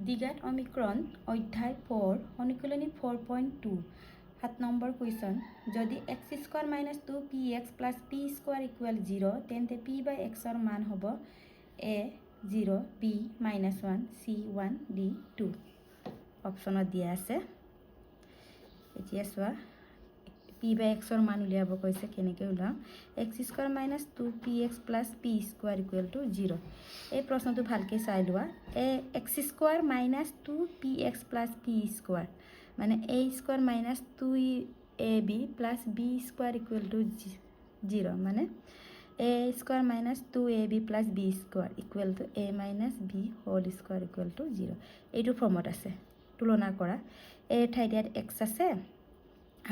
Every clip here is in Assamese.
দ্বিঘাত অমিক্ৰণ অধ্যায় 4 অনুশীলনী 4.2 7 নম্বৰ কুৱেশ্যন যদি x² - 2px + p² = 0 তেন্তে p by x ৰ মান হ'ব a 0 b -1 c 1 d 2 অপশ্যনত দিয়া আছে এতিয়া চোৱা p by x ৰ মান উলিয়াব কৈছে কেনেকৈ উলাম x² - 2px + p² = 0 এই প্ৰশ্নটো ভালকৈ চাই লোৱা x² - 2px + p² মানে a² - 2ab + b² = 0 মানে a² - 2ab + b² = a - b² = 0 এইটো ফৰ্মত আছে তুলনা কৰা a ঠাইত ইয়াত x আছে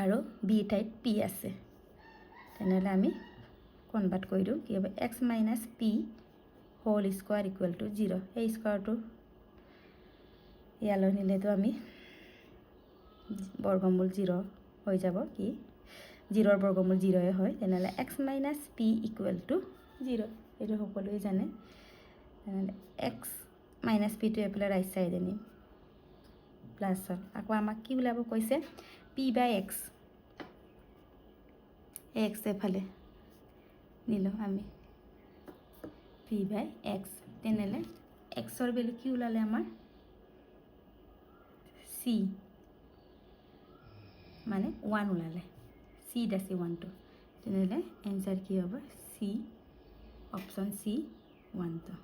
আৰু b ঠাইত p আছে তেনেহলে আমি কনভাৰ্ট কৰি দিওঁ কি হ'ব x - p² = 0 এই স্কয়াৰটো ইয়ালৈ নিলেতো আমি বৰ্গমূল 0 হৈ যাব কি 0 ৰ বৰ্গমূল 0 হয় তেনেহলে x - p = 0 এইটো সকলোৱে জানে তেনেহলে x - p টো এফালে ৰাইট সাইডে নিম প্লাস আকৌ আমাক কি উলাব কৈছে p by x x এফালে নিলো আমি p by x তেনেহলে x ৰ ভ্যালু কি উলালে আমাৰ c মানে 1 উলালে c আছে 1 টো তেনেহলে आंसर কি হ'ব c অপচন c 1 টো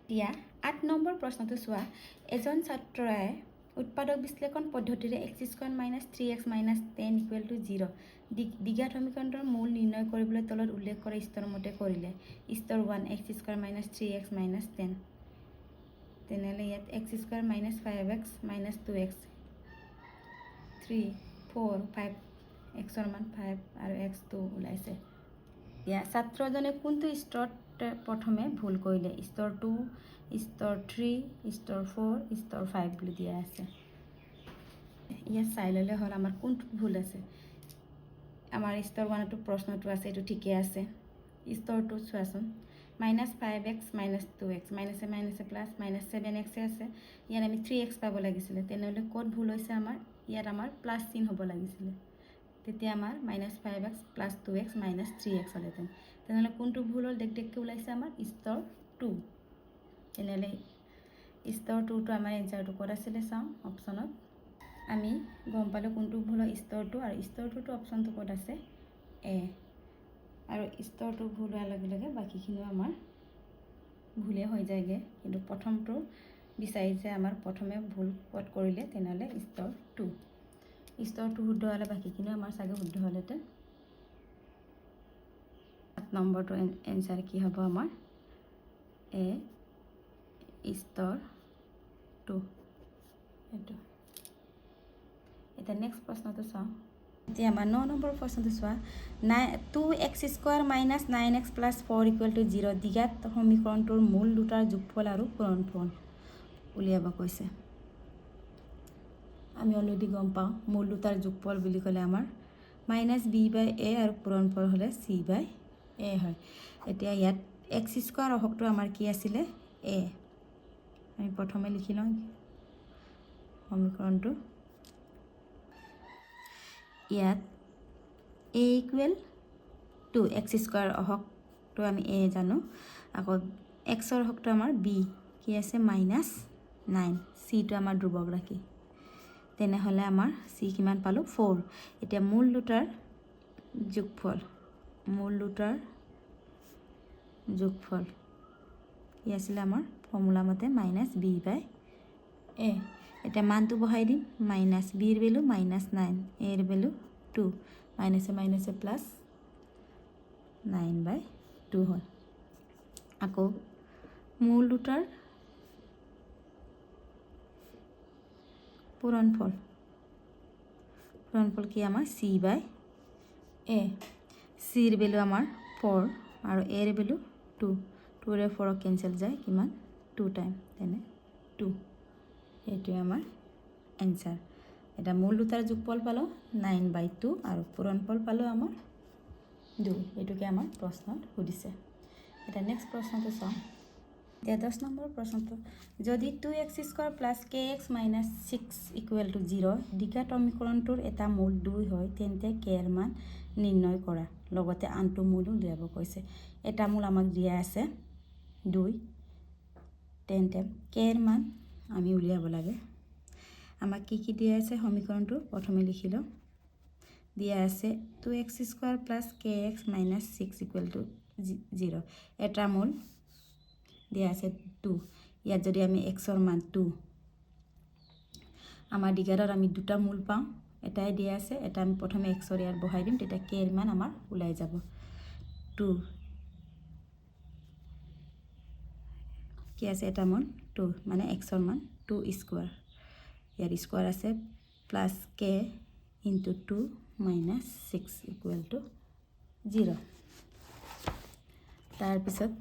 দিয়া 8 নম্বৰ প্ৰশ্নটো চোৱা এজন ছাত্ৰই উৎপাদক বিশ্লেষণ পদ্ধতিৰে x² - 3x - 10 = 0 দ্বিঘাত সমীকৰণৰ মূল নিৰ্ণয় কৰিবলৈ তলত উল্লেখ কৰা স্তৰ মতে কৰিলে স্তৰ 1 x² - 3x - 10 তেনেহলে ইয়াত x² - 5x - 2x 3 4 5 x ৰ মান 5 আৰু x2 ওলাইছে ইয়া ছাত্ৰজনে কোনটো স্তৰত প্ৰথমে ভুল কৰিলে স্তৰ 2 স্তৰ 3 স্তৰ 4 স্তৰ 5 বুলি দিয়া আছে ইয়া চাই ললে হল আমাৰ কোনটো ভুল আছে আমাৰ স্তৰ 1 টো প্ৰশ্নটো আছে এটো ঠিকে আছে স্তৰ 2 চোৱাচোন -5x - 2x - প্লাস -7x আছে ইয়াত আমি 3x পাব লাগিছিল তেনেহলে কোড ভুল হৈছে আমাৰ ইয়াত আমাৰ প্লাস চিন হ'ব লাগিছিল তেতিয়া আমাৰ -5x + 2x - 3x হলহেঁতেন তেনেহলে কোনটো ভুল হল দেখকে ওলাইছে আমাৰ স্তৰ 2 তেনেহলে স্তৰ 2 টো আমাৰ এনসাৰটো ক'ত আছিল চাওঁ অপচনত আমি গম পালো কোনটো ভুল হয় স্তৰ 2 আৰু স্তৰ 2 টো অপচনটো ক'ত আছে a আৰু স্তৰ 2 ভুল হোৱাৰ লগে লগে বাকিখিনি আমাৰ ভুলে হৈ যায়গে কিন্তু প্ৰথমটো বিচাৰিছে আমাৰ প্ৰথমে ভুল ক'ত কৰিলে তেনেহলে স্তৰ 2 শুদ্ধ হলে বাকিখিনি আমাৰ সাগে শুদ্ধ হলেতে 7 নম্বৰটো आंसर কি হ'ব আমাৰ a স্তৰ 2 এটো এটা নেক্সট প্ৰশ্নটো চাওঁ এতিয়া আমাৰ 9 নম্বৰ প্ৰশ্নটো চোৱা 2x² - 9x + 4 = 0 দ্বিঘাত সমীকৰণটোৰ মূল দুটাৰ যোগফল আৰু পূৰণফল উলিয়াব কৈছে আমি অলৰেডি গম পাওঁ মূল দুটাৰ যোগফল বুলি ক'লে আমাৰ -b/a আৰু পূৰণফল হলে c/a হয় এতিয়া ইয়াত x² অহকটো আমাৰ কি আছিল a আমি প্ৰথমে লিখি লওঁ সমীকৰণটো ইয়াত a = 2 x² অহকটো আমি a জানো আকৌ x ৰ অহকটো আমাৰ b কি আছে -9 c টো আমাৰ ধ্ৰুৱক ৰাখি তেনেহলে আমাৰ c কিমান পালো 4 এতিয়া মূল দুটাৰ যোগফল কি আছিল আমাৰ ফৰ্মুলা মতে -b/a এটা মানটো বহাই দিম -b ৰ ভ্যালু -9 a ৰ ভ্যালু 2 মাইনাসে প্লাস 9/2 হয় আকৌ মূল দুটাৰ পূৰণফল কি আমাৰ c/a c ৰ ভ্যালু আমাৰ 4 আৰু a ৰ ভ্যালু 2 2 ৰে 4 কেনসেল যায় কিমান 2 টাইম তেনে 2 এইটো আমাৰ आंसर এটা মূল দুটাৰ যোগফল পালো 9/2 আৰু পূৰণফল পালো আমাৰ 2 এটোকে আমাৰ প্ৰশ্নত সুধিছে এটা নেক্সট প্ৰশ্নটো চাওঁ এতিয়া 10 নম্বৰ প্ৰশ্নটো যদি 2x² plus kx minus 6 equal to 0 দ্বিঘাত সমীকৰণটোৰ এটা মূল 2 হয় তেন্তে k এৰ মান নিৰ্ণয় কৰা লগতে আনটো মূল উলিয়াব কৈছে এটা মূল আমাক দিয়া আছে 2 তেন্তে k এর মান আমি উলিয়াব লাগে আমাক কি দিয়া আছে সমীকৰণটো প্ৰথমে লিখিলো দিয়া আছে 2x² plus kx minus 6 equal to 0 এটা মূল দিয়া আছে 2 ইয়াত যদি আমি x এর মান 2 আমাৰ দ্বিঘাতত আমি দুটা মূল পাম এটাই দিয়া আছে এটা আমি প্ৰথমে x এৰ ইয়াত বহাই দিম তেতিয়া k এৰ মান আমাৰ ওলাই যাব 2 কি আছে এটা মূল 2 মানে x এর মান 2 স্কয়ার ইয়াৰ স্কয়ার আছে plus k into 2 minus 6 equal to 0 তাৰ পিছত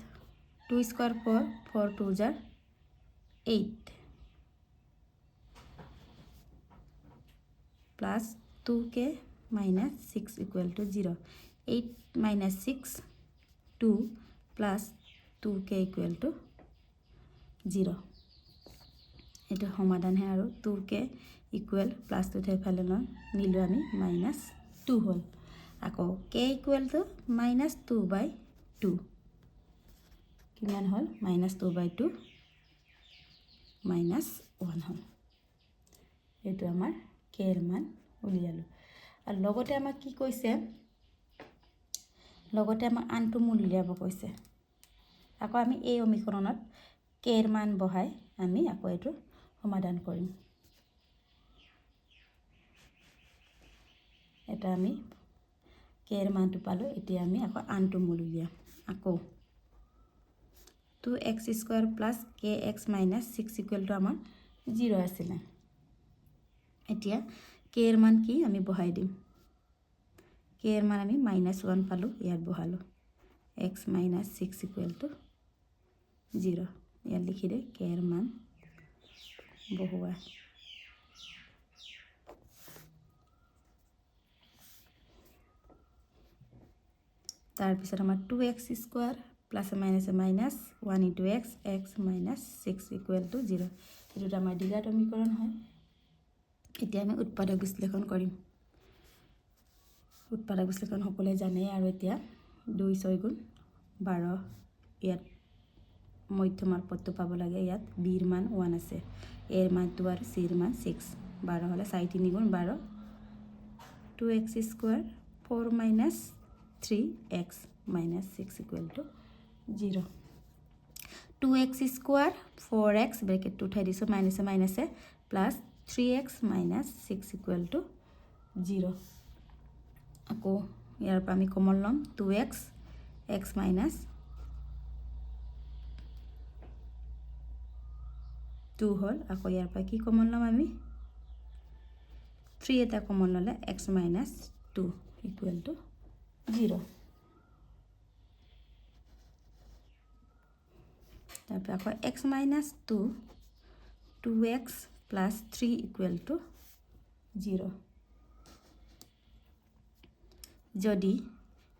2 square 4 2 jar 8 plus 2k minus 6 equal to 0 8 minus 6 2 plus 2k equal to 0 এটা সমাধান হে আৰু 2k equal plus 2 তে ফালে নিলো আমি minus 2 হল আকৌ k equal to minus 2/2 কিমান হল minus 2/2 minus 1 হল এটো আমাৰ k এৰ মান উলিয়ালো আৰু লগতে আমাক কি কৈছে লগতে আমাক আনটো মূল উলিয়াব কৈছে আকৌ আমি এই সমীকৰণত k এৰ মান বহাই আমি আকৌ এটো সমাধান কৰিম এটা আমি k এর মানটো পালো এতিয়া আমি আকৌ আনটো মূল উলিয়াম আকৌ 2x² plus kx minus 6 equal to আমাৰ 0 আছিল এতিয়া k এর মান কি আমি বহাই দিম k এর মান আমি -1 পালো ইয়াত বহালো x minus 6 equal to 0 ইয়াত লিখি দে k এর মান বহুৱা তাৰ পিছত আমাৰ 2x² plus minus 1 into x x minus 6 equal to 0 এটো আমাৰ দ্বিঘাত সমীকৰণ হয় এতিয়া আমি উৎপাদক বিশ্লেষণ কৰিম উৎপাদক বিশ্লেষণ সকলে জানে আৰু এতিয়া 2 6 গুণ 12 ইয়াত মধ্যমাৰ পদটো পাব লাগে ইয়াত b এৰ মান 1 আছে a এৰ মান 2 আৰু c এর মান 6 12 হলে 4 গুণ 12 2x² 4 minus 3x minus 6 equal to 0 2x² 4x bracket 2 উঠাই দিছো minus minus plus 3x minus 6 equal to 0 আকৌ ইয়াৰ পৰা আমি কমন লম 2x x minus 2 হল আকৌ ইয়াৰ পৰা কি কমন লম আমি 3 এটা কমন ললে x minus 2 equal to 0 তারপর আকৌ x minus 2 2x plus 3 equal to 0 যদি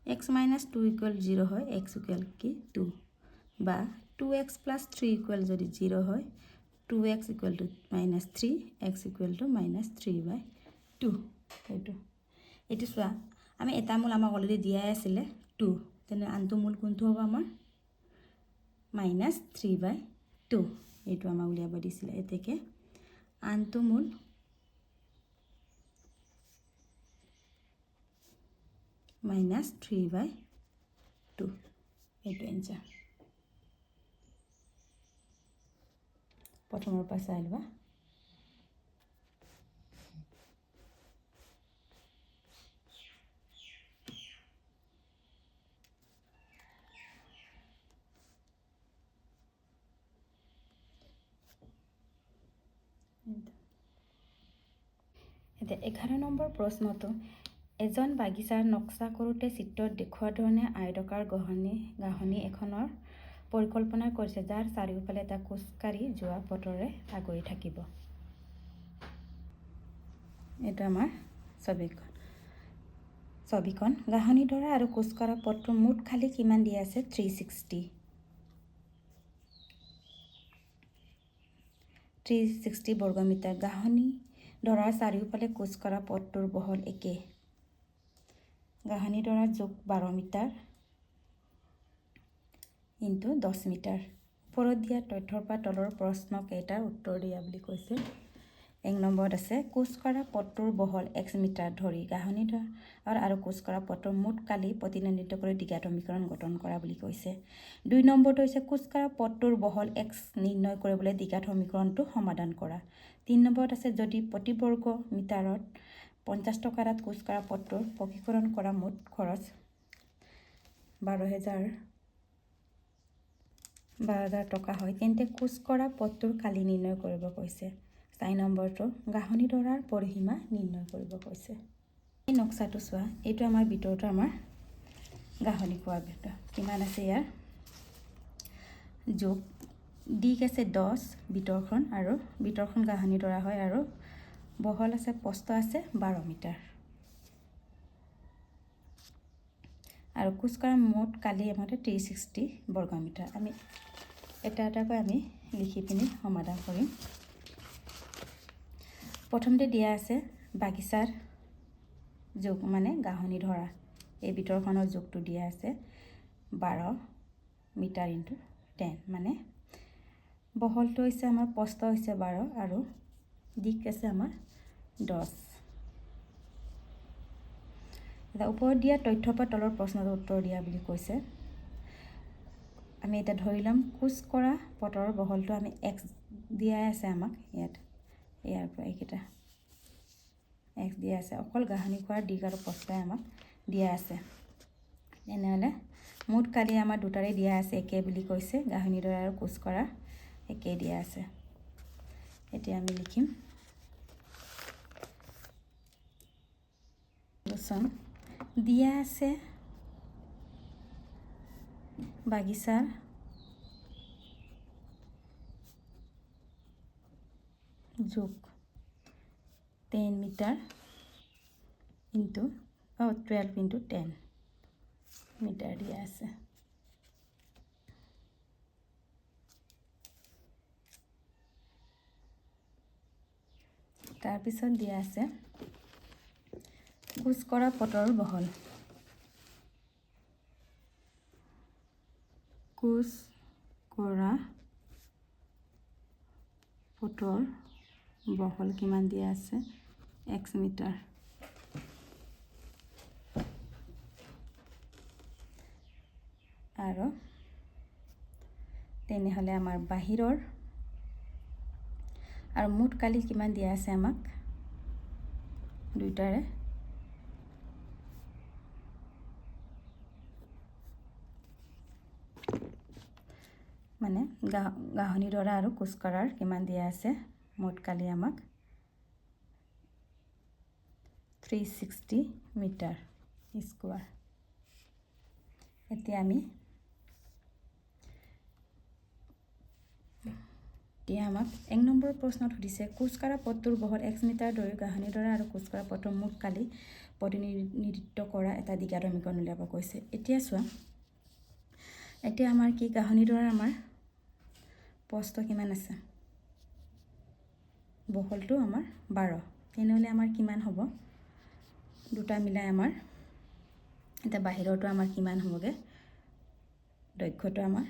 x minus 2 equal 0 হয় x equal কি 2 বা 2x plus 3 equal যদি 0 হয় 2x equal to minus 3 x equal to minus 3/2 এটো সোয়া আমি এটা মূল আমাক অলরেডি দিয়া আছিল 2 তেনে আনটো মূল কোনটো হ'ব আমাৰ minus 3/2 এটো আমাক উলিয়াব দিছিল এতেকে আনটো মূল minus 3/2 এটো এনসার প্ৰথমৰ পৰা চাই লবা এতিয়া 11 নম্বৰ প্ৰশ্নটো এজন বাগিচাৰ নক্সা কৰোতে চিত্ৰত দেখুৱা ধৰণে আয়তাকাৰ গাহনি এখনৰ পৰিকল্পনা কৰিছে যাৰ চাৰিওফালে এটা খোজকাঢ়ি যোৱা পথৰে আগৰি থাকিব এটা আমাৰ ছবিখন গাহনি ধৰা আৰু খোজকাঢ়া পথটোৰ মুঠ খালি কিমান দিয়া আছে 360 360 বৰ্গমিটাৰ। গাহনি ডৰাৰ চাৰিওফালে খোজ কঢ়া পথটোৰ বহল একে। গাহনি ডৰাৰ জোখ 12 মিটাৰ ইনটু 10 মিটাৰ। ওপৰত দিয়া তথ্যৰ পৰা তলৰ প্ৰশ্ন কেইটাৰ উত্তৰ দিয়া বুলি কৈছে। 1 নম্বৰত আছে খোজ কঢ়া পথটোৰ বহল x মিটাৰ ধৰি গাহনি ডৰাৰ আৰু খোজ কঢ়া পথটোৰ মুঠ কালি প্ৰতিনিধিত্ব কৰি দ্বিঘাত সমীকৰণ গঠন কৰা বুলি কৈছে। 2 নম্বৰটো হৈছে খোজ কঢ়া পথটোৰ বহল x নিৰ্ণয় কৰিবলৈ দ্বিঘাত সমীকৰণটো সমাধান কৰা। 3 নম্বৰত আছে যদি প্ৰতি বৰ্গ মিটাৰত 50 টকাত খোজ কঢ়া পথটোৰ পকীকৰণ কৰা মুঠ খৰচ 12,000 টকা হয় তেন্তে খোজ কঢ়া পথটোৰ কালি নিৰ্ণয় কৰিব কৈছে। 4 নম্বৰটো গাহনি ডৰাৰ পৰিসীমা নিৰ্ণয় কৰিব কৈছে। এই নক্সাটো চোৱা, এইটো আমাৰ ভিতৰটো আমাৰ গাহনি খোৱাৰ ভিতৰ কিমান আছে ইয়াৰ জোখ দিশ আছে 10 ভিতৰখন আৰু ভিতৰখন গাহনি ডৰা হয় আৰু বহল আছে প্ৰস্থ আছে 12 মিটাৰ আৰু খোজ কঢ়া মুঠ কালি আমাদেৰ 360 বৰ্গমিটাৰ। আমি এটা এটাকৈ আমি লিখি পিনি সমাধান কৰিম। প্ৰথমতে দিয়া আছে বাগিচাৰ জোখ মানে গাহনি ধৰা এই ভিতৰখনৰ জোখটো দিয়া আছে 12 মিটাৰ ইনটু 10 মানে বহলটো হৈছে আমাৰ প্ৰস্থ হৈছে 12 আৰু দিশ আছে আমাৰ 10। এটা ওপৰত দিয়া তথ্য পৰা তলৰ প্ৰশ্নৰ উত্তৰ দিয়া বুলি কৈছে। আমি এটা ধৰি লম খোজ কঢ়া পথৰ বহলটো আমি x দিয়া আছে আমাক ইয়াৰ পৰা এইকেইটা x দিয়া আছে। অকল গাহনি খোৱাৰ দিশ আৰু প্ৰস্থই আমাক দিয়া আছে। তেনেহ'লে মুঠ কালি আমাৰ দুটাৰে দিয়া আছে একে বুলি কৈছে। গাহনি ডৰা আৰু খোজ কঢ়া একে দিয়া আছে। এতিয়া আমি লিখিম দিয়া আছে বাগিচাৰ জোখ 10 মিটাৰ ইনটু 12 ইনটু 10 মিটাৰ দিয়া আছে। তাৰপিছত দিয়া আছে খোজ কঢ়া পথৰ বহল। খোজ কঢ়া পথৰ বহল কিমান দিয়া আছে x মিটাৰ আৰু তেনেহ'লে আমাৰ বাহিৰৰ আৰু মুঠ কালি কিমান দিয়া আছে আমাক দুইটাৰে মানে গাহনি ডৰা আৰু খোজ কঢ়াৰ কিমান দিয়া আছে মুঠ কালি আমাক 360 মিটাৰ স্কোয়াৰ। এতিয়া আমি আমাক 1 নম্বৰ প্ৰশ্নত সুধিছে খোজ কঢ়া পথটোৰ বহল x মিটাৰ ধৰি গাহনি ডৰা আৰু খোজ কঢ়া পথৰ মুঠ কালি প্ৰতিনিধিত্ব কৰা এটা দ্বিঘাত সমীকৰণ উলিয়াব কৈছে। এতিয়া চোৱা, এতিয়া আমাৰ কি গাহনি ডৰাৰ আমাৰ প্ৰস্থ কিমান আছে বহলটো আমাৰ 12। তেনেহ'লে আমাৰ কিমান হ'ব দুটা মিলাই আমাৰ এটা বাহিৰটো আমাৰ কিমান হ'বগে দৈৰ্ঘ্যটো আমাৰ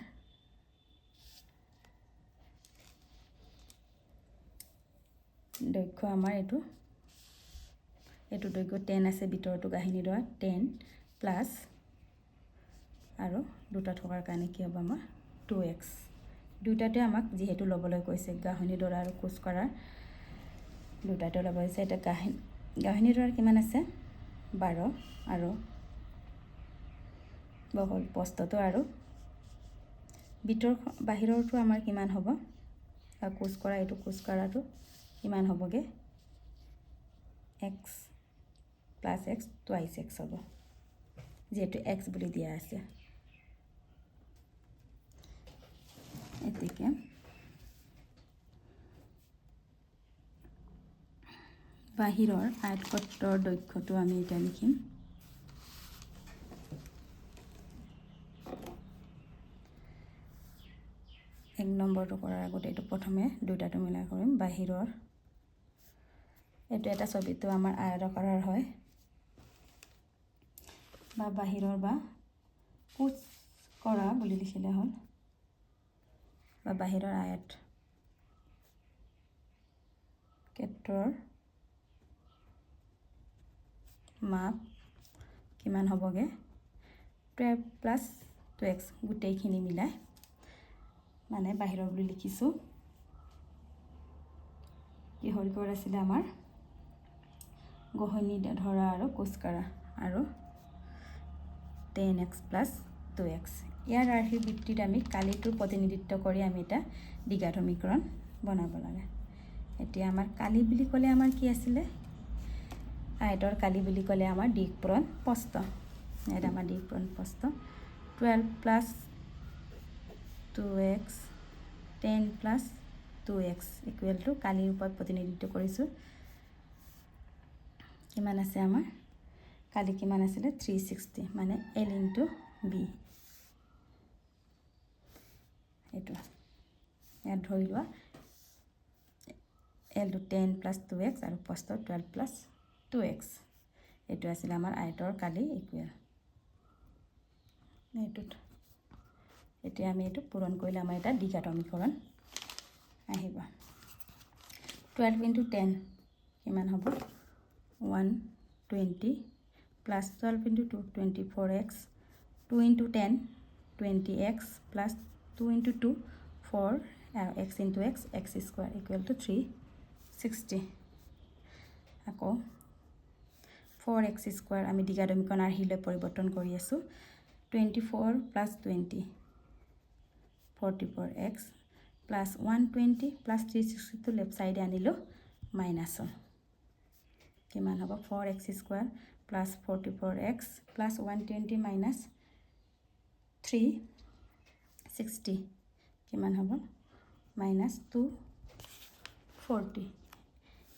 দৈৰ্ঘ্য আমাৰ এইটো দৈৰ্ঘ্য 10 আছে ভিতৰটো গাহনি ডৰা 10 প্লাস আৰু দুটা থকাৰ কাৰণে কি হ'ব আমাৰ 2x। দুটাতে আমাক যেহেতু ল'বলৈ কৈছে গাহনি ডৰা আৰু খোজ কঢ়াৰ দুটাতে ল'ব হৈছে। এটা গাহনি ডৰাৰ কিমান আছে 12 আৰু বহল প্ৰস্থটো আৰু বাহিৰৰটো আমাৰ কিমান হ'ব আৰু খোজ কঢ়া এইটো খোজ কঢ়াটো কিমান হ'বগে x plus x twice x হ'ব যেহেতু x বুলি দিয়া আছে। এতিকে বাহিৰৰ আয়তক্ষেত্ৰৰ দৈৰ্ঘ্যটো আমি এটা লিখিম 1 নম্বৰটো কৰাৰ আগতে এইটো প্ৰথমে দুটাটো মিলাই কৰিম। বাহিৰৰ এইটো এটা ছবিটো আমাৰ আয়তাকাৰ হয় বা বাহিৰৰ বা কোচ কৰা বুলি লিখিলে হ'ল বা বাহিৰৰ আয়ত ক্ষেত্ৰৰ মাপ কিমান হ'বগে 12 + 2x গোটেইখিনি মিলাই মানে বাহিৰৰ বুলি লিখিছোঁ। কিহৰ কিহৰ আছিলে আমাৰ গহনি ধৰা আৰু কোচ কৰা আৰু 10x + 2x। ইয়াৰ আৰ্হিৰ ভিত্তিত আমি কালিটোৰ প্ৰতিনিধিত্ব কৰি আমি এটা দ্বিঘাত সমীকৰণ বনাব লাগে। এতিয়া আমাৰ কালি বুলি ক'লে আমাৰ কি আছিলে আয়তৰ কালি বুলি ক'লে আমাৰ দিকপূৰণ প্ৰস্থ। ইয়াত আমাৰ দিকপূৰণ প্ৰস্থ 12 + 2x 10 + 2x = কালিৰ ওপৰত প্ৰতিনিধিত্ব কৰিছোঁ। কিমান আছে আমাৰ কালি কিমান আছিলে 360 মানে L × B। এইটো ইয়াত ধৰি লোৱা L টো 10 + 2x আৰু প্ৰস্থ 12 + 2x। এইটো আছিলে আমাৰ আয়তৰ কালি ইকুৱেল এইটোত। এতিয়া আমি এইটো পূৰণ কৰিলে আমাৰ এটা দ্বিঘাত সমীকৰণ আহিব। 12 × 10 কিমান হ'ব 120 + 12 × 2 24x 2 × 10 20x + 2 × 2 4 আৰু x × x x² = 360। আকৌ 4x² আমি দ্বিঘাত সমীকৰণ আৰ্হিলৈ পৰিৱৰ্তন কৰি আছোঁ। 24 + 20 44x + 120 + 360 লেফ্ট ছাইডে আনিলোঁ মাইনাছ হ'ল। কিমান হ'ব 4x² + 44x + 120 - 360 কিমান হ'ব -240।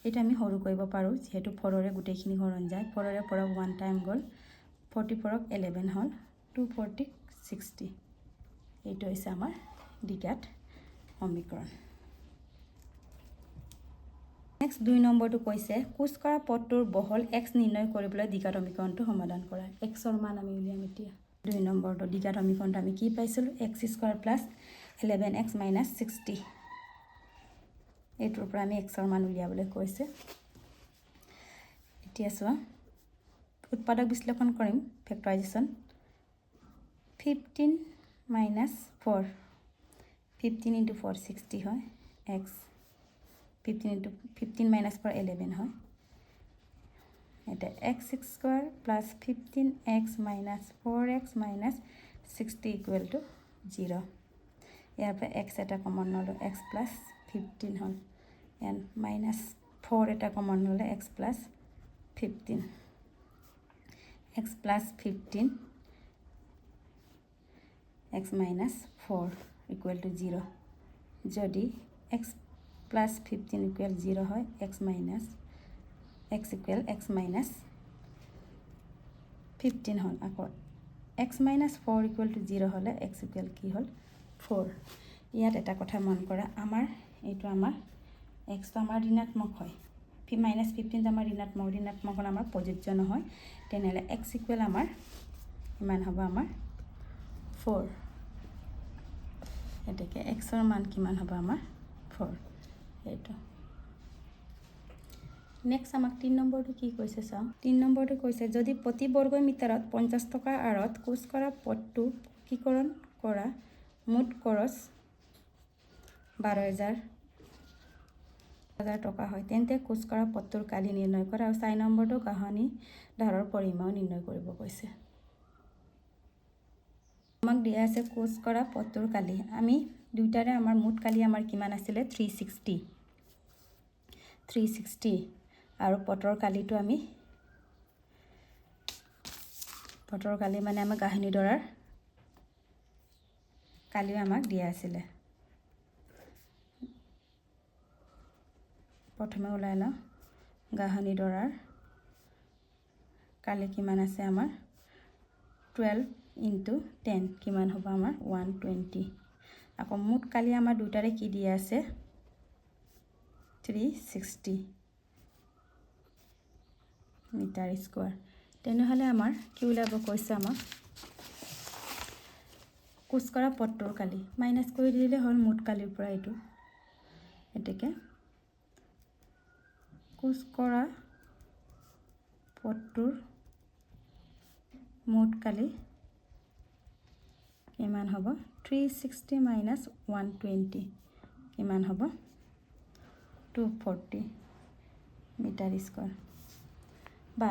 এইটো আমি সৰু কৰিব পাৰোঁ যিহেতু 4ৰে গোটেইখিনি হৰণ যায়। 4ৰে পৰা 1 টাইম গ'ল 44ক 11 হ'ল 240 60। এইটো হৈছে আমাৰ দ্বিঘাত সমীকৰণ। নেক্সট 2 নম্বৰটো কৈছে কোচ কৰা পথটোৰ বহল x নিৰ্ণয় কৰিবলৈ দ্বিঘাত সমীকৰণটো সমাধান কৰা। xৰ মান আমি উলিয়াম এতিয়া। 2 নম্বৰটো দ্বিঘাত সমীকৰণটো আমি কি পাইছিলোঁ x² + 11x - 60। এইটোৰ পৰা আমি xৰ মান উলিয়াবলৈ কৈছে। এতিয়া চোৱা উৎপাদক বিশ্লেষণ কৰিম ফেক্টৰাইজেশ্যন 15 - 4 15 × 4 60 হয় x 15 × 15 - 4 11 হয়। এতিয়া x² + 15x - 4x - 60 = 0। ইয়াৰ পৰা x এটা কমন ল'লোঁ x + 15 হ'ল। ইয়াত -4 এটা কমন ল'লে x + 15 x + 15 x - 4 = 0। যদি x + 15 = 0 হয় x = x - 15 হ'ল। আকৌ x - 4 = 0 হ'লে x = কি হ'ল 4। ইয়াত এটা কথা মন কৰা আমাৰ এইটো আমাৰ xটো আমাৰ ঋণাত্মক হয় -15 আমাৰ ঋণাত্মক হ'লে আমাৰ প্ৰযোজ্য নহয়। তেনেহ'লে x = আমাৰ কিমান হ'ব আমাৰ 4। এতেকে xৰ মান কিমান হ'ব আমাৰ 4। এইটো নেক্সট আমাক 3 নম্বৰটো কি কৈছে চাওঁ। 3 নম্বৰটো কৈছে যদি প্ৰতি বৰ্গ মিটাৰত 50 টকাৰ আঁৰত কোচ কৰা পথটো পকীকৰণ কৰা মুঠ খৰচ 12,000 টকা হয় তেন্তে কোচ কৰা পথটোৰ কালি নিৰ্ণয় কৰা। আৰু 4 নম্বৰটো গাঁথনি ধাৰৰ পৰিমাণ নিৰ্ণয় কৰিব কৈছে। আমাক দিয়া আছে কোচ কৰা পথটোৰ কালি। আমি দুইটাৰে আমাৰ মুঠ কালি আমাৰ কিমান আছিলে 360 আৰু পথৰ কালিটো আমি মানে আমাৰ গাঁথনি ধৰাৰ কালিও আমাক দিয়া আছিলে। প্ৰথমে ওলাই লওঁ গাঁথনি ধৰাৰ কালি কিমান আছে আমাৰ 12 × 10 কিমান হ'ব আমাৰ 120 আকৌ মুঠ কালি আমাৰ দুটাৰে কি দিয়া আছে 360 মিটাৰ স্কোৱাৰ তেনেহ'লে আমাৰ কি ওলাব কৈছে আমাক কোচ কৰা পথটোৰ কালি মাইনাছ কৰি দিলে হ'ল মুঠ কালিৰ পৰা এইটো এতেকে কোচ কৰা পথটোৰ মুঠ কালি কিমান হ'ব 360 মাইনাছ 120 কিমান হ'ব 240 মিটাৰ স্কোৱাৰ বা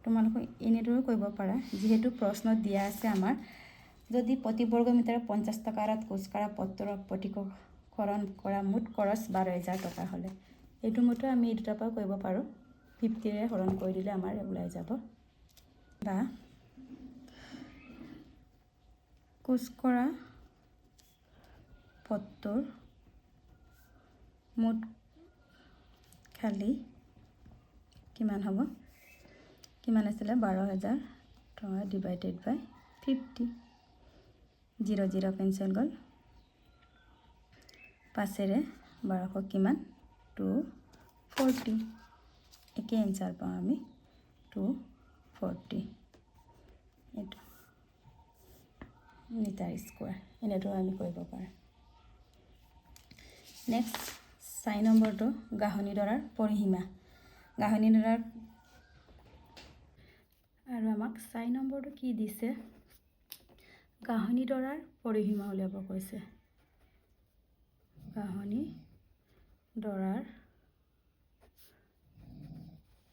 তোমালোকে এনেদৰে কৰিব পাৰা যেহেতু প্ৰশ্নত দিয়া আছে আমাৰ যদি প্ৰতি বৰ্গ মিটাৰত 50 টকা হাৰত কোচ কৰা পথটোৰ পথিকৰণ কৰা মুঠ খৰচ 12,000 টকা হ'লে এইটো মতে আমি এই দুটাৰ পৰা কৰিব পাৰোঁ 50ৰে হৰণ কৰি দিলে আমাৰ ওলাই যাব বা কোচ কৰা পথটোৰ মুঠ খালি কিমান হ'ব কিমান আছিলে 12,000 টকা ডিভাইডেড বাই 50 0 0 কেঞ্চেল গ'ল 5ৰে 1200 কিমান 240 একে এনসাৰ পাওঁ আমি 240 এইটো মিটাৰ স্কোৱাৰ এনেদৰে আমি কৰিব পাৰোঁ নেক্সট 4 নম্বৰটো গাহনি দৰাৰ পৰিসীমা গাহনি দৰাৰ আৰু আমাক 4 নম্বৰটো কি দিছে গাহনি দৰাৰ পৰিসীমা উলিয়াব কৈছে গাহনি দৰাৰ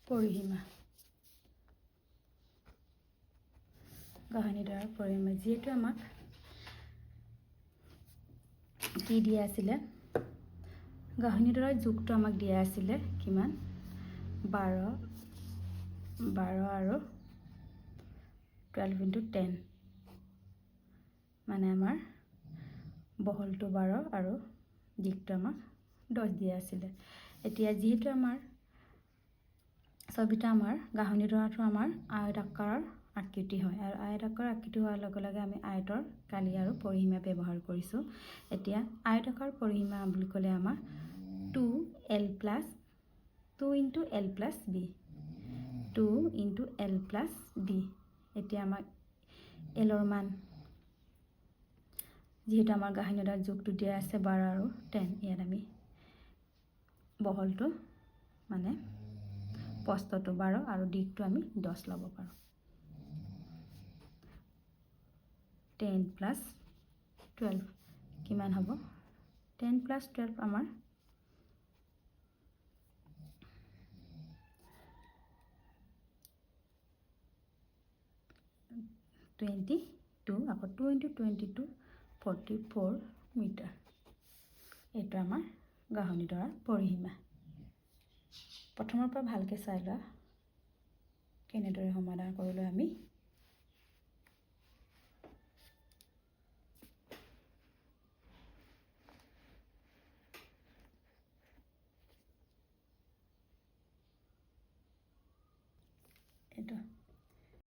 পৰিসীমা গাহনি দৰাৰ পৰিসীমা যেহেতু আমাক কি দিয়া আছিলে গাহনি দৰাৰ যুগটো আমাক দিয়া আছিলে কিমান 12 আৰু 12 into 10 মানে আমাৰ বহলটো 12 আৰু দিকটো আমাক 10 দিয়া আছিলে এতিয়া যেহেতু আমাৰ ছবিটা আমাৰ গাহনি দৰাটো আমাৰ আয়তাকাৰৰ আকৃতি হয় আৰু আয়তাকাৰৰ আকৃতি হোৱাৰ লগে লগে আমি আয়তৰ কালি আৰু পৰিসীমা ব্যৱহাৰ কৰিছোঁ এতিয়া আয়তাকাৰ পৰিসীমা বুলি ক'লে আমাৰ 2l plus 2 into l plus b 2 into l plus b এতিয়া আমাৰ এলৰ মান যেহেতু আমাৰ গাহনি দৰাৰ যুগটো দিয়া আছে 12 আৰু 10 ইয়াত আমি বহলটো মানে প্ৰস্থটো 12 আৰু দিকটো আমি 10 ল'ব পাৰোঁ 10 plus 12 কিমান হ'ব 10 plus 12 আমাৰ 22 আকৌ 2 into 22 44 মিটাৰ এইটো আমাৰ গাহনি দৰাৰ পৰিসীমা প্ৰথমৰ পৰা ভালকে চাই লোৱা কেনেদৰে সমাধান কৰিলো আমি এটা